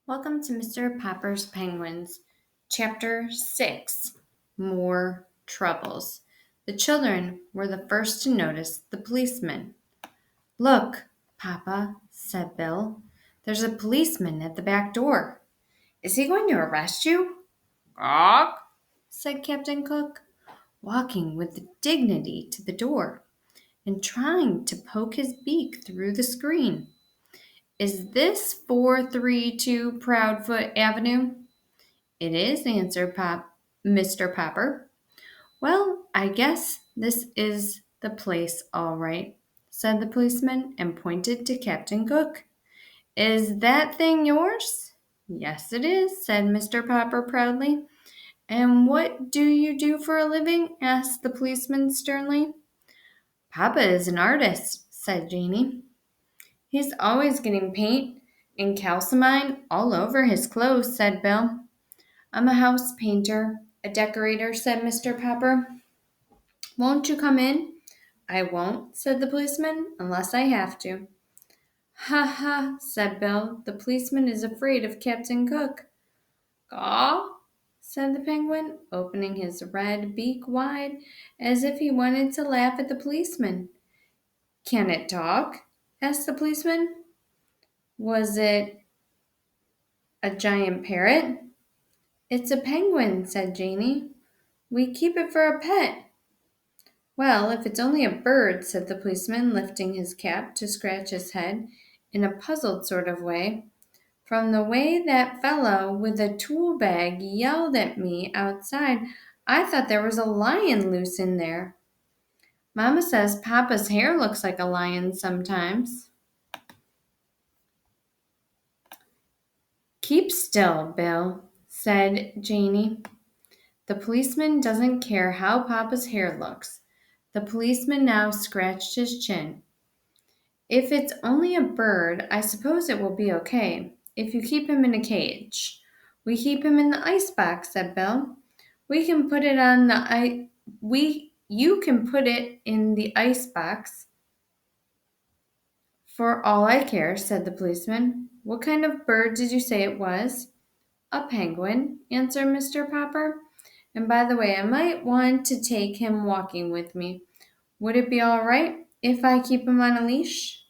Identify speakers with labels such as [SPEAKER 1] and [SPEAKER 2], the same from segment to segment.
[SPEAKER 1] Welcome to Mr. Popper's Penguins, Chapter 6 More Troubles. The children were the first to notice the policeman. Look, Papa, said Bill. There's a policeman at the back door. Is he going to arrest you? Gawk, said Captain Cook, walking with dignity to the door and trying to poke his beak through the screen. Is this 432 Proudfoot Avenue? It is, answered Mr. Popper. Well, I guess this is the place all right, said the policeman and pointed to Captain Cook. Is that thing yours? Yes, it is, said Mr. Popper proudly. And what do you do for a living? Asked the policeman sternly. Papa is an artist, said Janie. He's always getting paint and calcimine all over his clothes, said Bill. I'm a house painter, a decorator, said Mr. Popper. Won't you come in? I won't, said the policeman, unless I have to. Ha ha, said Bill. The policeman is afraid of Captain Cook. Gaw, said the penguin, opening his red beak wide as if he wanted to laugh at the policeman. Can it talk? Asked the policeman. Was it a giant parrot? It's a penguin, said Janie. We keep it for a pet. Well, if it's only a bird, said the policeman, lifting his cap to scratch his head in a puzzled sort of way. From the way that fellow with a tool bag yelled at me outside, I thought there was a lion loose in there. Mamma says Papa's hair looks like a lion sometimes. Keep still, Bill, said Janie. The policeman doesn't care how Papa's hair looks. The policeman now scratched his chin. If it's only a bird, I suppose it will be okay, if you keep him in a cage. We keep him in the ice box, said Bill. We can put it on the you can put it in the ice box. For all I care, said the policeman. What kind of bird did you say it was? A penguin, answered Mr. Popper. And by the way, I might want to take him walking with me. Would it be all right if I keep him on a leash?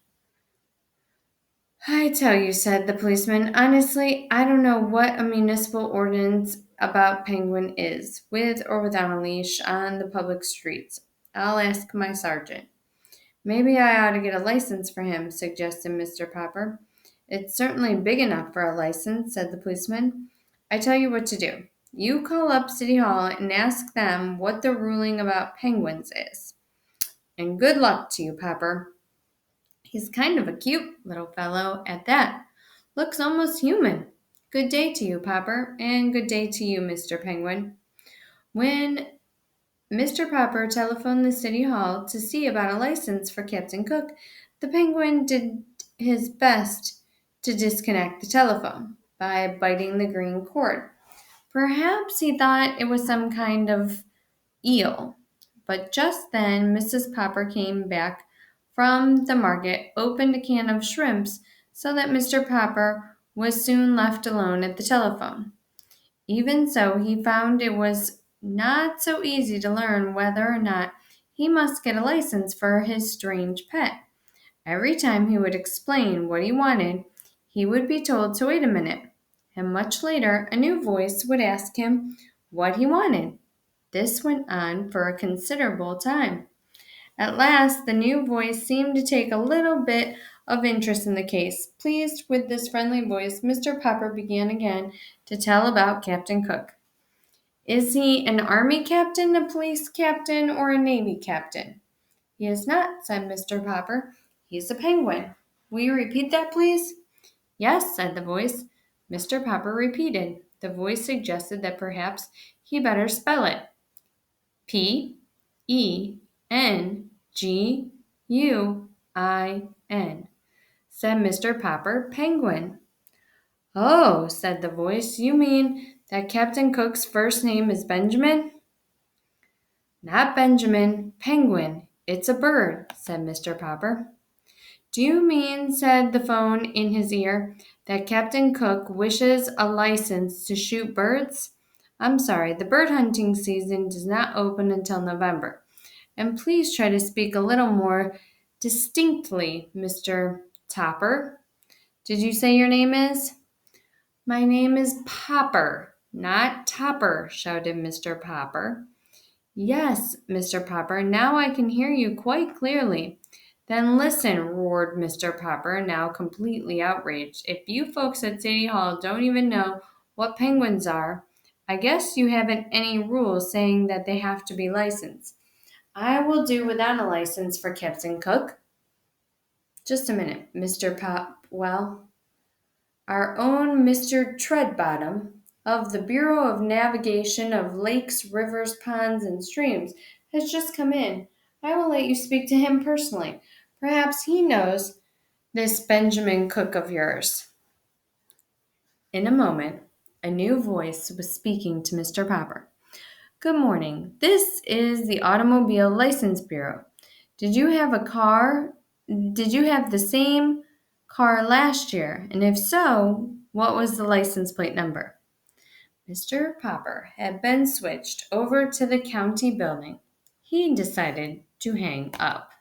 [SPEAKER 1] I tell you, said the policeman, honestly, I don't know what a municipal ordinance about penguin is, with or without a leash, on the public streets. I'll ask my sergeant. Maybe I ought to get a license for him, suggested Mr. Popper. It's certainly big enough for a license, said the policeman. I tell you what to do. You call up City Hall and ask them what the ruling about penguins is. And good luck to you, Popper. He's kind of a cute little fellow at that. Looks almost human. Good day to you, Popper, and good day to you, Mr. Penguin. When Mr. Popper telephoned the City Hall to see about a license for Captain Cook, the Penguin did his best to disconnect the telephone by biting the green cord. Perhaps he thought it was some kind of eel. But just then Mrs. Popper came back from the market, opened a can of shrimps, so that Mr. Popper was soon left alone at the telephone. Even so, he found it was not so easy to learn whether or not he must get a license for his strange pet. Every time he would explain what he wanted, he would be told to wait a minute, and much later a new voice would ask him what he wanted. This went on for a considerable time. At last, the new voice seemed to take a little bit of interest in the case. Pleased with this friendly voice, Mr. Popper began again to tell about Captain Cook. Is he an army captain, a police captain, or a navy captain? He is not, said Mr. Popper. He's a penguin. Will you repeat that, please? Yes, said the voice. Mr. Popper repeated. The voice suggested that perhaps he better spell it. Penguin, said Mr. Popper, penguin. Oh, said the voice, you mean that Captain Cook's first name is Benjamin? Not Benjamin, penguin. It's a bird, said Mr. Popper. Do you mean, said the phone in his ear, that Captain Cook wishes a license to shoot birds? I'm sorry, the bird hunting season does not open until November. And please try to speak a little more distinctly, Mr. Topper. Did you say your name is? My name is Popper, not Topper, shouted Mr. Popper. Yes, Mr. Popper, now I can hear you quite clearly. Then listen, roared Mr. Popper, now completely outraged. If you folks at City Hall don't even know what penguins are, I guess you haven't any rules saying that they have to be licensed. I will do without a license for Captain Cook. Just a minute, Mr. Popwell. Our own Mr. Treadbottom of the Bureau of Navigation of Lakes, Rivers, Ponds, and Streams has just come in. I will let you speak to him personally. Perhaps he knows this Benjamin Cook of yours. In a moment, a new voice was speaking to Mr. Popper. Good morning. This is the Automobile License Bureau. Did you have a car? Did you have the same car last year? And if so, what was the license plate number? Mr. Popper had been switched over to the county building. He decided to hang up.